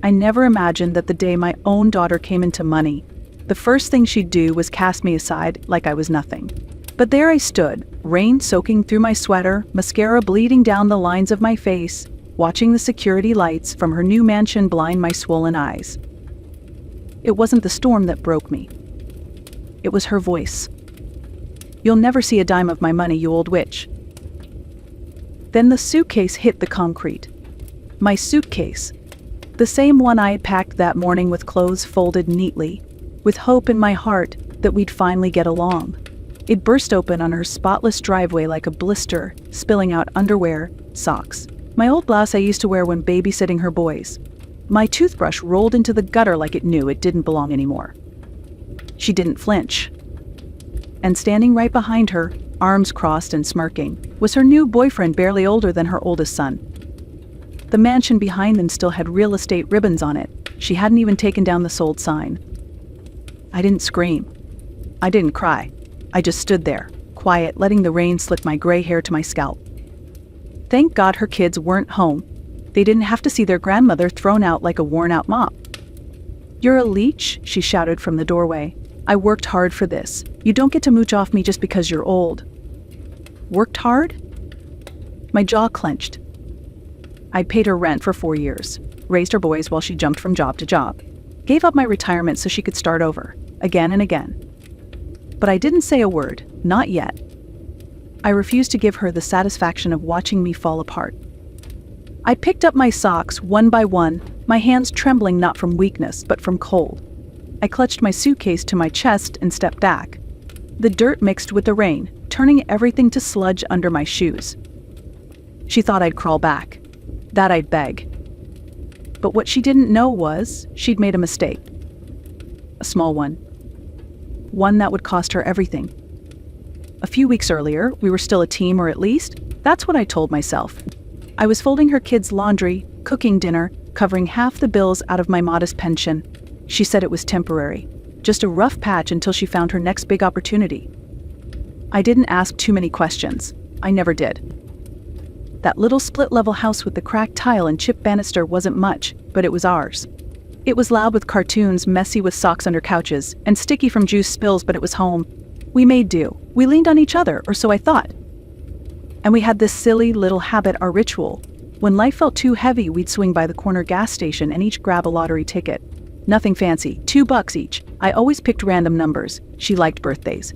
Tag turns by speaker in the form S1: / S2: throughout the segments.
S1: I never imagined that the day my own daughter came into money, the first thing she'd do was cast me aside like I was nothing. But there I stood, rain soaking through my sweater, mascara bleeding down the lines of my face, watching the security lights from her new mansion blind my swollen eyes. It wasn't the storm that broke me. It was her voice. "You'll never see a dime of my money, you old witch." Then the suitcase hit the concrete. My suitcase. The same one I had packed that morning with clothes folded neatly, with hope in my heart that we'd finally get along. It burst open on her spotless driveway like a blister, spilling out underwear, socks, my old blouse I used to wear when babysitting her boys. My toothbrush rolled into the gutter like it knew it didn't belong anymore. She didn't flinch. And standing right behind her, arms crossed and smirking, was her new boyfriend barely older than her oldest son. The mansion behind them still had real estate ribbons on it. She hadn't even taken down the sold sign. I didn't scream. I didn't cry. I just stood there, quiet, letting the rain slick my gray hair to my scalp. Thank God her kids weren't home. They didn't have to see their grandmother thrown out like a worn-out mop. "You're a leech," she shouted from the doorway. "I worked hard for this. You don't get to mooch off me just because you're old." Worked hard? My jaw clenched. I'd paid her rent for 4 years, raised her boys while she jumped from job to job, gave up my retirement so she could start over, again and again. But I didn't say a word, not yet. I refused to give her the satisfaction of watching me fall apart. I picked up my socks one by one, my hands trembling not from weakness but from cold. I clutched my suitcase to my chest and stepped back. The dirt mixed with the rain, turning everything to sludge under my shoes. She thought I'd crawl back, that I'd beg. But what she didn't know was she'd made a mistake. A small one. One that would cost her everything. A few weeks earlier, we were still a team, or at least, that's what I told myself. I was folding her kids' laundry, cooking dinner, covering half the bills out of my modest pension. She said it was temporary, just a rough patch until she found her next big opportunity. I didn't ask too many questions. I never did. That little split-level house with the cracked tile and chipped banister wasn't much, but it was ours. It was loud with cartoons, messy with socks under couches, and sticky from juice spills, but it was home. We made do. We leaned on each other, or so I thought. And we had this silly little habit, our ritual. When life felt too heavy, we'd swing by the corner gas station and each grab a lottery ticket. Nothing fancy, $2 each. I always picked random numbers. She liked birthdays.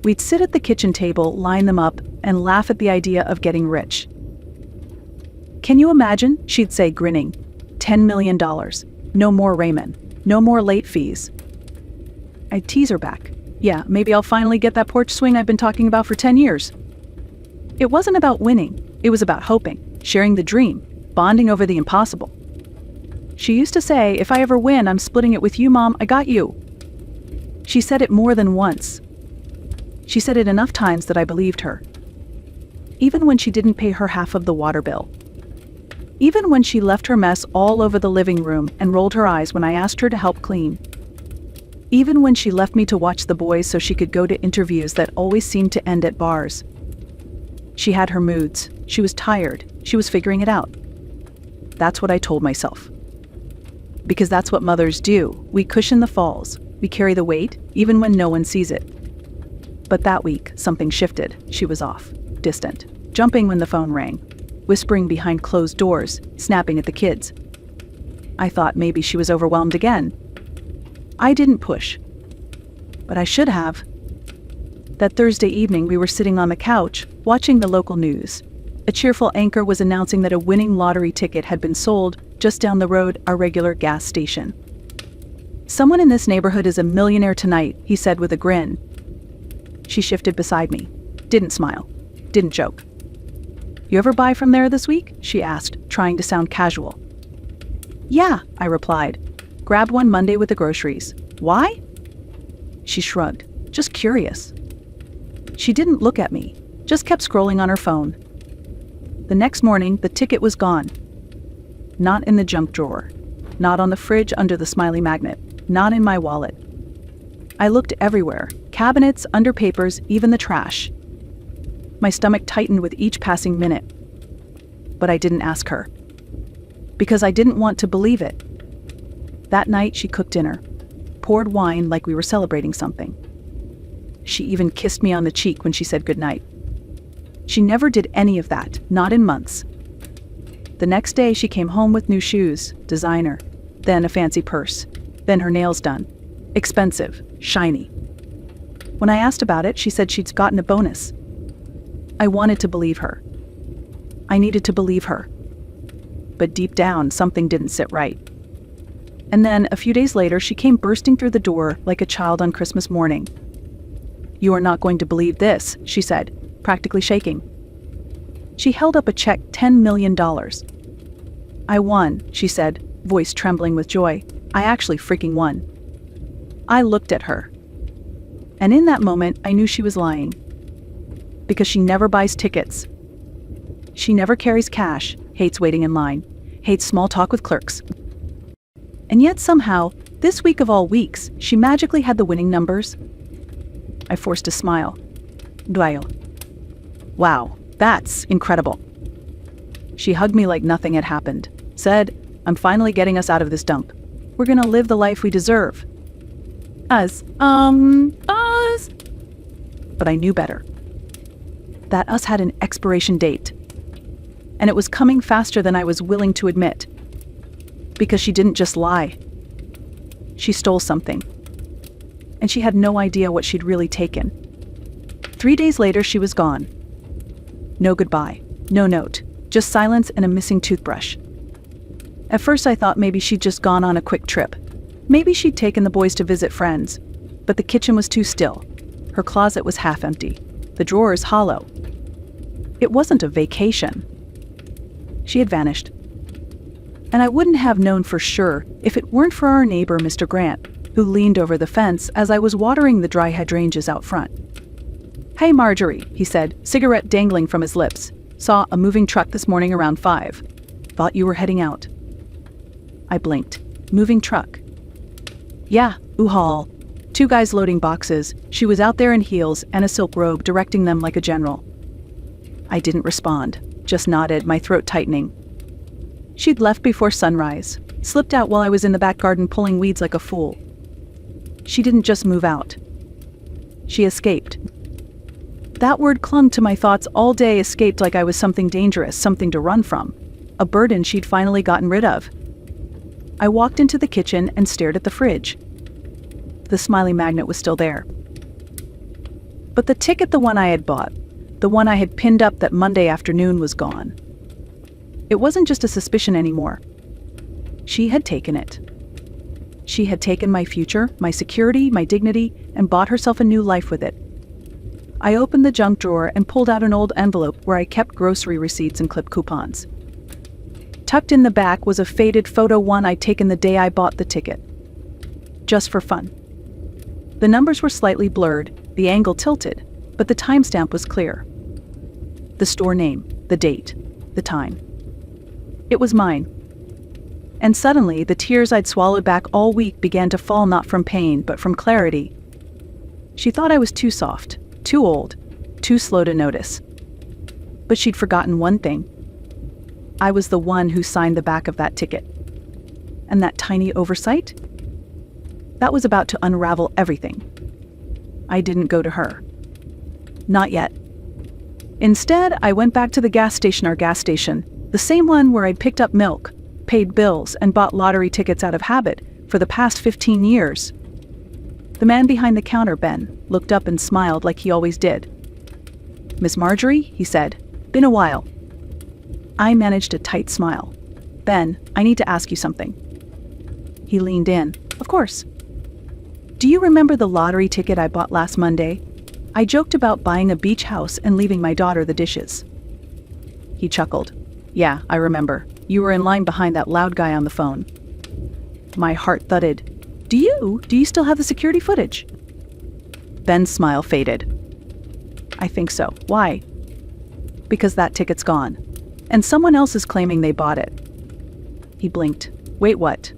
S1: We'd sit at the kitchen table, line them up, and laugh at the idea of getting rich. "Can you imagine?" she'd say, grinning. $10 million. No more Raymond. No more late fees. I'd tease her back. "Yeah, maybe I'll finally get that porch swing I've been talking about for 10 years. It wasn't about winning. It was about hoping, sharing the dream, bonding over the impossible. She used to say, "If I ever win, I'm splitting it with you, Mom. I got you." She said it more than once. She said it enough times that I believed her. Even when she didn't pay her half of the water bill. Even when she left her mess all over the living room and rolled her eyes when I asked her to help clean. Even when she left me to watch the boys so she could go to interviews that always seemed to end at bars. She had her moods. She was tired. She was figuring it out. That's what I told myself. Because that's what mothers do. We cushion the falls. We carry the weight, even when no one sees it. But that week, something shifted. She was off, distant, jumping when the phone rang, whispering behind closed doors, snapping at the kids. I thought maybe she was overwhelmed again. I didn't push. But I should have. That Thursday evening, we were sitting on the couch, watching the local news. A cheerful anchor was announcing that a winning lottery ticket had been sold just down the road, our regular gas station. "Someone in this neighborhood is a millionaire tonight," he said with a grin. She shifted beside me. Didn't smile. Didn't joke. "You ever buy from there this week?" she asked, trying to sound casual. "Yeah," I replied. "Grabbed one Monday with the groceries. Why?" She shrugged. "Just curious." She didn't look at me, just kept scrolling on her phone. The next morning, the ticket was gone. Not in the junk drawer. Not on the fridge under the smiley magnet. Not in my wallet. I looked everywhere. Cabinets, under papers, even the trash. My stomach tightened with each passing minute. But I didn't ask her. Because I didn't want to believe it. That night, she cooked dinner, poured wine like we were celebrating something. She even kissed me on the cheek when she said goodnight. She never did any of that, not in months. The next day, she came home with new shoes, designer, then a fancy purse, then her nails done. Expensive, shiny. When I asked about it, she said she'd gotten a bonus. I wanted to believe her. I needed to believe her. But deep down, something didn't sit right. And then, a few days later, she came bursting through the door like a child on Christmas morning. "You are not going to believe this," she said, practically shaking. She held up a check, $10 million. "I won," she said, voice trembling with joy. "I actually freaking won." I looked at her. And in that moment, I knew she was lying. Because she never buys tickets. She never carries cash, hates waiting in line, hates small talk with clerks. And yet somehow, this week of all weeks, she magically had the winning numbers. I forced a smile. Betrayal. "Wow, that's incredible." She hugged me like nothing had happened, said, "I'm finally getting us out of this dump. We're gonna live the life we deserve." Us. But I knew better. That us had an expiration date. And it was coming faster than I was willing to admit. Because she didn't just lie. She stole something. And she had no idea what she'd really taken. 3 days later, she was gone. No goodbye, no note, just silence and a missing toothbrush. At first I thought maybe she'd just gone on a quick trip. Maybe she'd taken the boys to visit friends. But the kitchen was too still. Her closet was half empty. The drawers hollow. It wasn't a vacation. She had vanished. And I wouldn't have known for sure if it weren't for our neighbor, Mr. Grant, who leaned over the fence as I was watering the dry hydrangeas out front. "Hey, Marjorie," he said, cigarette dangling from his lips. "Saw a moving truck this morning around 5. Thought you were heading out." I blinked. Moving truck. "Yeah, U-Haul. 2 guys loading boxes. She was out there in heels and a silk robe directing them like a general." I didn't respond, just nodded, my throat tightening. She'd left before sunrise, slipped out while I was in the back garden pulling weeds like a fool. She didn't just move out. She escaped. That word clung to my thoughts all day, escaped like I was something dangerous, something to run from, a burden she'd finally gotten rid of. I walked into the kitchen and stared at the fridge. The smiley magnet was still there. But the ticket, the one I had bought, the one I had pinned up that Monday afternoon, was gone. It wasn't just a suspicion anymore. She had taken it. She had taken my future, my security, my dignity, and bought herself a new life with it. I opened the junk drawer and pulled out an old envelope where I kept grocery receipts and clip coupons. Tucked in the back was a faded photo, one I'd taken the day I bought the ticket. Just for fun. The numbers were slightly blurred, the angle tilted, but the timestamp was clear. The store name, the date, the time. It was mine. And suddenly, the tears I'd swallowed back all week began to fall, not from pain, but from clarity. She thought I was too soft, too old, too slow to notice. But she'd forgotten one thing. I was the one who signed the back of that ticket. And that tiny oversight? That was about to unravel everything. I didn't go to her. Not yet. Instead, I went back to the gas station, our gas station, the same one where I'd picked up milk, paid bills, and bought lottery tickets out of habit for the past 15 years. The man behind the counter, Ben, looked up and smiled like he always did. "Miss Marjorie," he said, "been a while." I managed a tight smile. "Ben, I need to ask you something." He leaned in. "Of course." "Do you remember the lottery ticket I bought last Monday? I joked about buying a beach house and leaving my daughter the dishes." He chuckled. "Yeah, I remember. You were in line behind that loud guy on the phone." My heart thudded. Do you still have the security footage?" Ben's smile faded. "I think so. Why?" "Because that ticket's gone. And someone else is claiming they bought it." He blinked. "Wait, what?"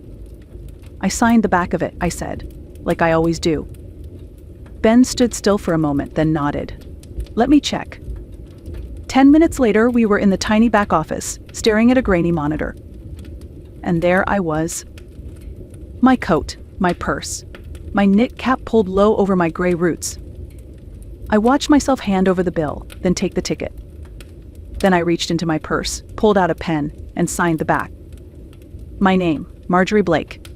S1: "I signed the back of it," I said, like I always do. Ben stood still for a moment, then nodded. "Let me check." 10 minutes later, we were in the tiny back office, staring at a grainy monitor. And there I was. My coat, my purse, my knit cap pulled low over my gray roots. I watched myself hand over the bill, then take the ticket. Then I reached into my purse, pulled out a pen, and signed the back. My name, Marjorie Blake.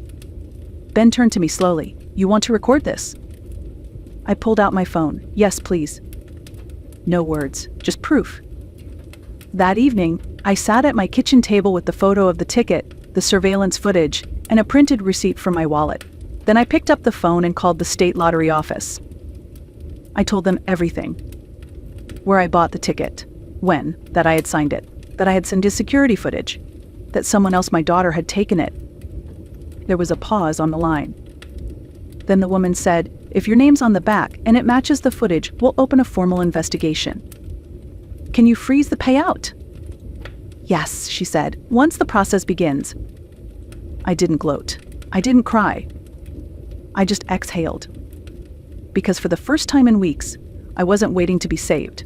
S1: Ben turned to me slowly. You want to record this? I pulled out my phone. Yes, please. No words, just proof. That evening, I sat at my kitchen table with the photo of the ticket, the surveillance footage, and a printed receipt from my wallet. Then I picked up the phone and called the state lottery office. I told them everything. Where I bought the ticket, when, that I had signed it, that I had sent his security footage, that someone else, my daughter, had taken it. There was a pause on the line. Then the woman said, if your name's on the back and it matches the footage, we'll open a formal investigation. Can you freeze the payout? Yes, she said, once the process begins. I didn't gloat. I didn't cry. I just exhaled. Because for the first time in weeks, I wasn't waiting to be saved.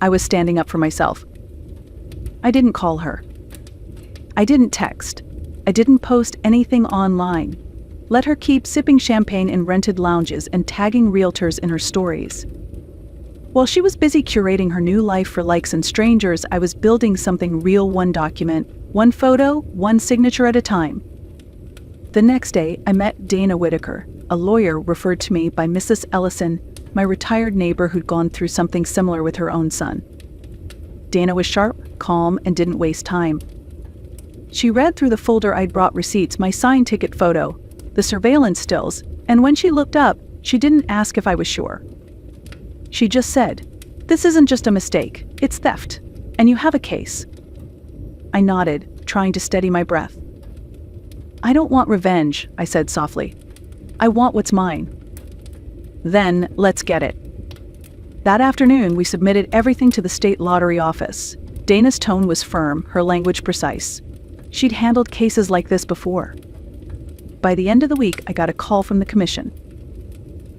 S1: I was standing up for myself. I didn't call her. I didn't text. I didn't post anything online. Let her keep sipping champagne in rented lounges and tagging realtors in her stories. While she was busy curating her new life for likes and strangers, I was building something real, one document, one photo, one signature at a time. The next day, I met Dana Whitaker, a lawyer referred to me by Mrs. Ellison, my retired neighbor who'd gone through something similar with her own son. Dana was sharp, calm, and didn't waste time. She read through the folder I'd brought receipts, my signed ticket photo, the surveillance stills, and when she looked up, she didn't ask if I was sure. She just said, "This isn't just a mistake, it's theft, and you have a case." I nodded, trying to steady my breath. "I don't want revenge," I said softly. "I want what's mine." "Then, let's get it." That afternoon, we submitted everything to the state lottery office. Dana's tone was firm, her language precise. She'd handled cases like this before. By the end of the week, I got a call from the commission.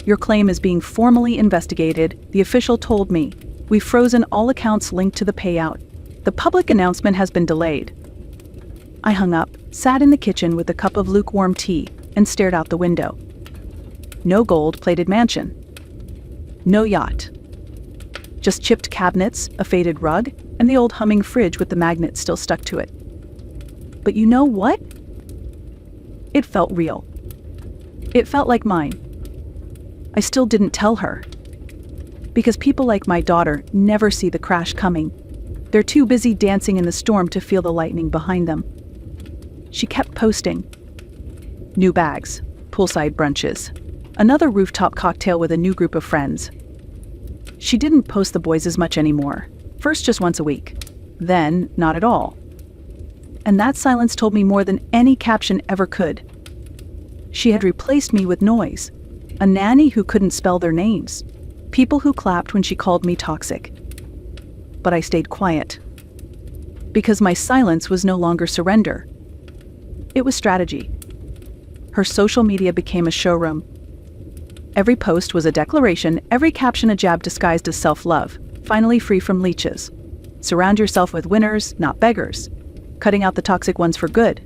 S1: "Your claim is being formally investigated," the official told me. "We've frozen all accounts linked to the payout. The public announcement has been delayed." I hung up, sat in the kitchen with a cup of lukewarm tea, and stared out the window. No gold-plated mansion. No yacht. Just chipped cabinets, a faded rug, and the old humming fridge with the magnet still stuck to it. But you know what? It felt real. It felt like mine. I still didn't tell her. Because people like my daughter never see the crash coming. They're too busy dancing in the storm to feel the lightning behind them. She kept posting. New bags, poolside brunches, another rooftop cocktail with a new group of friends. She didn't post the boys as much anymore. First just once a week. Then not at all. And that silence told me more than any caption ever could. She had replaced me with noise. A nanny who couldn't spell their names. People who clapped when she called me toxic. But I stayed quiet. Because my silence was no longer surrender. It was strategy. Her social media became a showroom. Every post was a declaration, every caption a jab disguised as self-love, finally free from leeches. Surround yourself with winners, not beggars. Cutting out the toxic ones for good.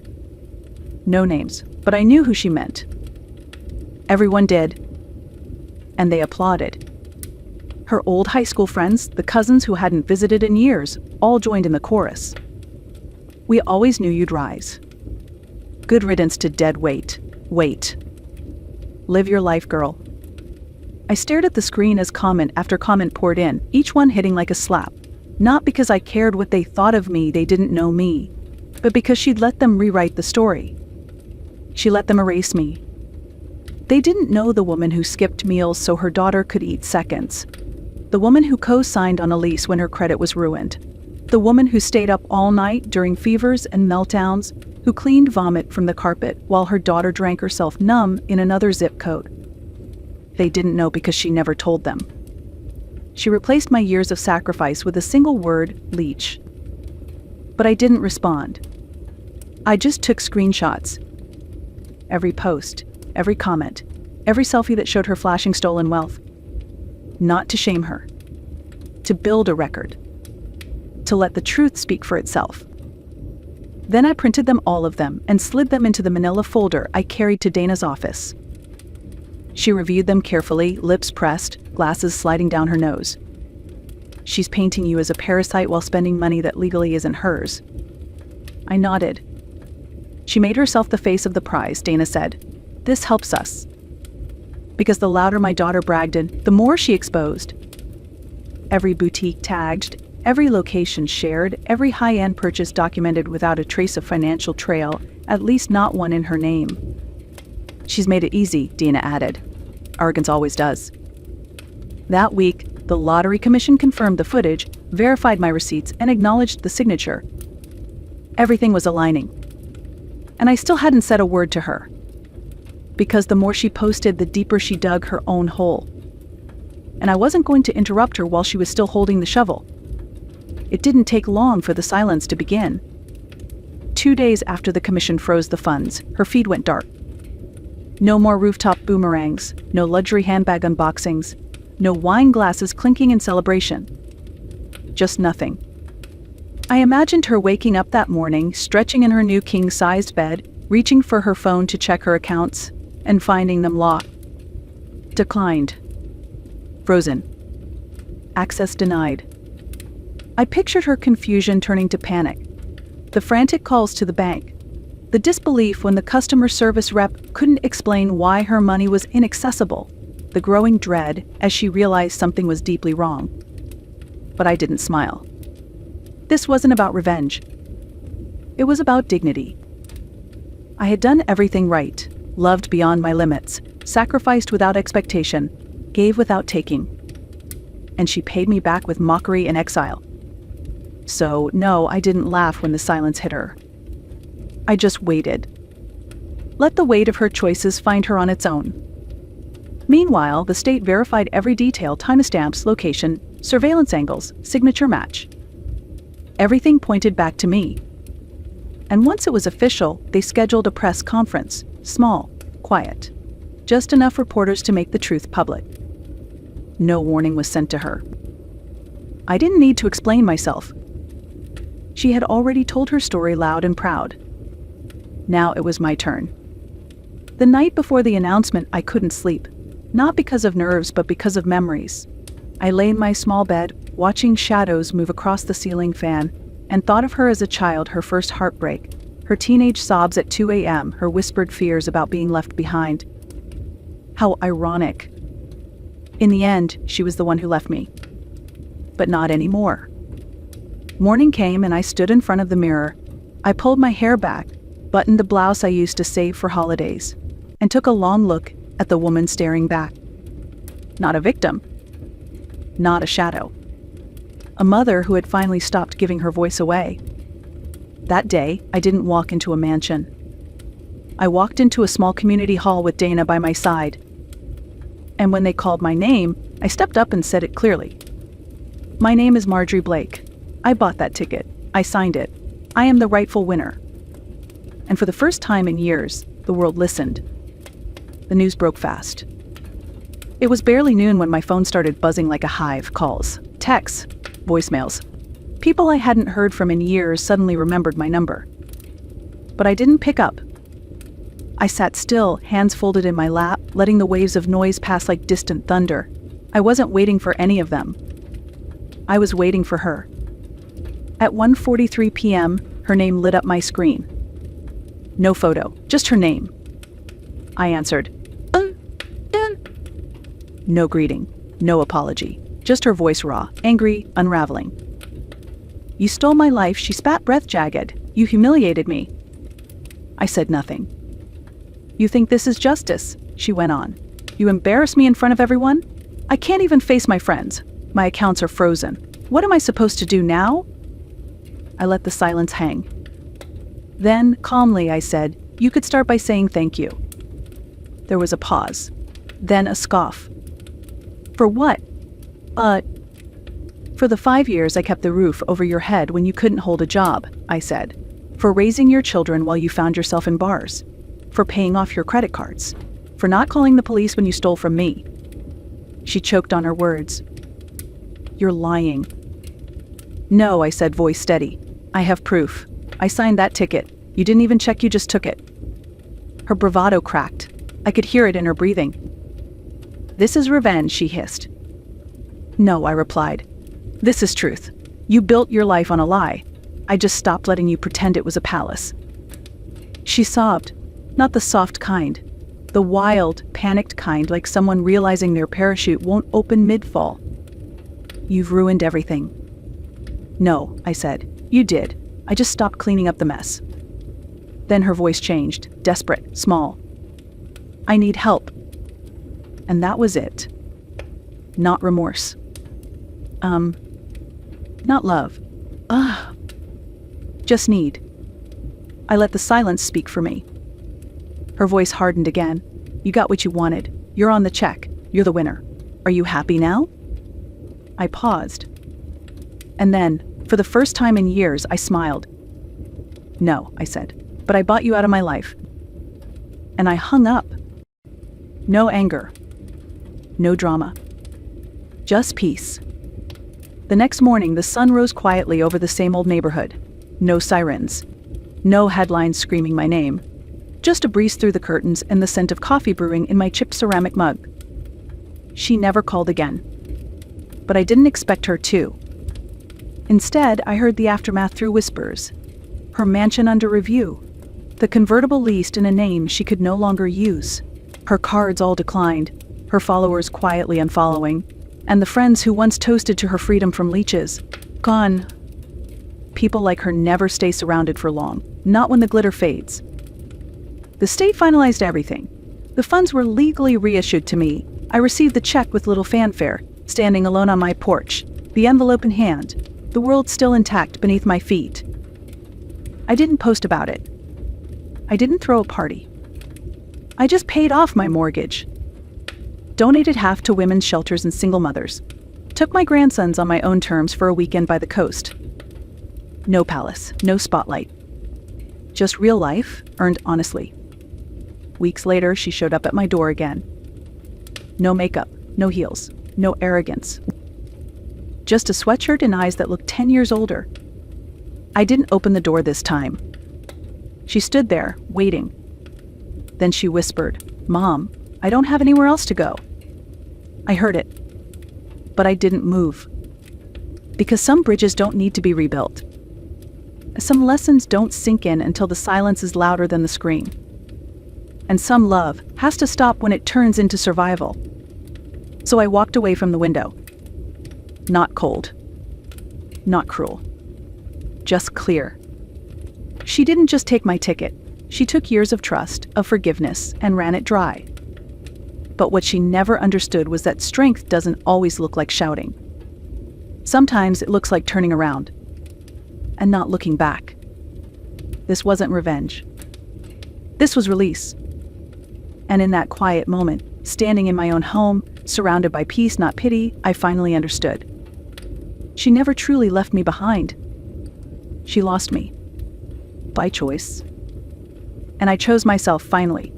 S1: No names, but I knew who she meant. Everyone did. And they applauded. Her old high school friends, the cousins who hadn't visited in years, all joined in the chorus. We always knew you'd rise. Good riddance to dead weight. Wait. Live your life, girl. I stared at the screen as comment after comment poured in, each one hitting like a slap. Not because I cared what they thought of me, they didn't know me, but because she'd let them rewrite the story. She let them erase me. They didn't know the woman who skipped meals so her daughter could eat seconds. The woman who co-signed on a lease when her credit was ruined. The woman who stayed up all night during fevers and meltdowns, who cleaned vomit from the carpet while her daughter drank herself numb in another zip code. They didn't know because she never told them. She replaced my years of sacrifice with a single word, leech. But I didn't respond. I just took screenshots. Every post, every comment, every selfie that showed her flashing stolen wealth. Not to shame her. To build a record. To let the truth speak for itself. Then I printed them, all of them, and slid them into the manila folder I carried to Dana's office. She reviewed them carefully, lips pressed, glasses sliding down her nose. "She's painting you as a parasite while spending money that legally isn't hers." I nodded. "She made herself the face of the prize," Dana said. "This helps us." Because the louder my daughter bragged, the more she exposed. Every boutique tagged, every location shared, every high-end purchase documented without a trace of financial trail, at least not one in her name. "She's made it easy," Dana added. "Arrogance always does." That week, the Lottery Commission confirmed the footage, verified my receipts, and acknowledged the signature. Everything was aligning. And I still hadn't said a word to her. Because the more she posted, the deeper she dug her own hole. And I wasn't going to interrupt her while she was still holding the shovel. It didn't take long for the silence to begin. 2 days after the commission froze the funds, her feed went dark. No more rooftop boomerangs, no luxury handbag unboxings, no wine glasses clinking in celebration. Just nothing. I imagined her waking up that morning, stretching in her new king-sized bed, reaching for her phone to check her accounts, and finding them locked. Declined. Frozen. Access denied. I pictured her confusion turning to panic. The frantic calls to the bank. The disbelief when the customer service rep couldn't explain why her money was inaccessible. The growing dread as she realized something was deeply wrong. But I didn't smile. This wasn't about revenge. It was about dignity. I had done everything right, loved beyond my limits, sacrificed without expectation, gave without taking. And she paid me back with mockery and exile. So, no, I didn't laugh when the silence hit her. I just waited. Let the weight of her choices find her on its own. Meanwhile, the state verified every detail: timestamps, location, surveillance angles, signature match. Everything pointed back to me. And once it was official, they scheduled a press conference. Small, quiet. Just enough reporters to make the truth public. No warning was sent to her. I didn't need to explain myself. She had already told her story loud and proud. Now it was my turn. The night before the announcement, I couldn't sleep. Not because of nerves, but because of memories. I lay in my small bed, watching shadows move across the ceiling fan, and thought of her as a child, her first heartbreak, her teenage sobs at 2 a.m., her whispered fears about being left behind. How ironic. In the end, she was the one who left me. But not anymore. Morning came and I stood in front of the mirror. I pulled my hair back, buttoned the blouse I used to save for holidays, and took a long look at the woman staring back. Not a victim. Not a shadow. A mother who had finally stopped giving her voice away. That day, I didn't walk into a mansion. I walked into a small community hall with Dana by my side. And when they called my name, I stepped up and said it clearly. "My name is Marjorie Blake. I bought that ticket. I signed it. I am the rightful winner." And for the first time in years, the world listened. The news broke fast. It was barely noon when my phone started buzzing like a hive. Calls, texts, voicemails. People I hadn't heard from in years suddenly remembered my number. But I didn't pick up. I sat still, hands folded in my lap, letting the waves of noise pass like distant thunder. I wasn't waiting for any of them. I was waiting for her. At 1:43 p.m., her name lit up my screen. No photo, just her name. I answered. No greeting, no apology, just her voice raw, angry, unraveling. "You stole my life," she spat, breath jagged. "You humiliated me." I said nothing. "You think this is justice?" she went on. "You embarrass me in front of everyone? I can't even face my friends. My accounts are frozen. What am I supposed to do now?" I let the silence hang. Then, calmly, I said, "You could start by saying thank you." There was a pause. Then a scoff. "For what?" For the 5 years I kept the roof over your head when you couldn't hold a job," I said. "For raising your children while you found yourself in bars. For paying off your credit cards. For not calling the police when you stole from me." She choked on her words. "You're lying." "No," I said, voice steady. "I have proof. I signed that ticket. You didn't even check, you just took it." Her bravado cracked. I could hear it in her breathing. "This is revenge," she hissed. "No," I replied. "This is truth. You built your life on a lie. I just stopped letting you pretend it was a palace." She sobbed, not the soft kind, the wild, panicked kind, like someone realizing their parachute won't open mid-fall. "You've ruined everything." "No," I said. "You did. I just stopped cleaning up the mess." Then her voice changed, desperate, small. "I need help." And that was it. Not remorse. Not love. Just need. I let the silence speak for me. Her voice hardened again. "You got what you wanted. You're on the check. You're the winner. Are you happy now?" I paused. And then, for the first time in years, I smiled. "No," I said, "but I bought you out of my life." And I hung up. No anger. No drama. Just peace. The next morning, the sun rose quietly over the same old neighborhood. No sirens. No headlines screaming my name. Just a breeze through the curtains and the scent of coffee brewing in my chipped ceramic mug. She never called again. But I didn't expect her to. Instead, I heard the aftermath through whispers. Her mansion under review. The convertible leased in a name she could no longer use. Her cards all declined. Her followers quietly unfollowing. And the friends who once toasted to her freedom from leeches, gone. People like her never stay surrounded for long, not when the glitter fades. The state finalized everything. The funds were legally reissued to me. I received the check with little fanfare, standing alone on my porch, the envelope in hand, the world still intact beneath my feet. I didn't post about it. I didn't throw a party. I just paid off my mortgage. Donated half to women's shelters and single mothers. Took my grandsons on my own terms for a weekend by the coast. No palace, no spotlight. Just real life, earned honestly. Weeks later, she showed up at my door again. No makeup, no heels, no arrogance. Just a sweatshirt and eyes that looked 10 years older. I didn't open the door this time. She stood there, waiting. Then she whispered, "Mom, I don't have anywhere else to go." I heard it. But I didn't move. Because some bridges don't need to be rebuilt. Some lessons don't sink in until the silence is louder than the scream. And some love has to stop when it turns into survival. So I walked away from the window. Not cold. Not cruel. Just clear. She didn't just take my ticket. She took years of trust, of forgiveness, and ran it dry. But what she never understood was that strength doesn't always look like shouting. Sometimes it looks like turning around and not looking back. This wasn't revenge. This was release. And in that quiet moment, standing in my own home, surrounded by peace, not pity, I finally understood. She never truly left me behind. She lost me. By choice. And I chose myself finally.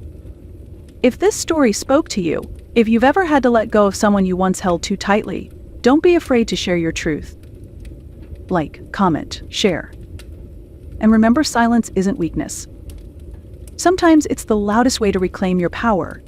S1: If this story spoke to you, if you've ever had to let go of someone you once held too tightly, don't be afraid to share your truth. Like, comment, share. And remember, silence isn't weakness. Sometimes it's the loudest way to reclaim your power,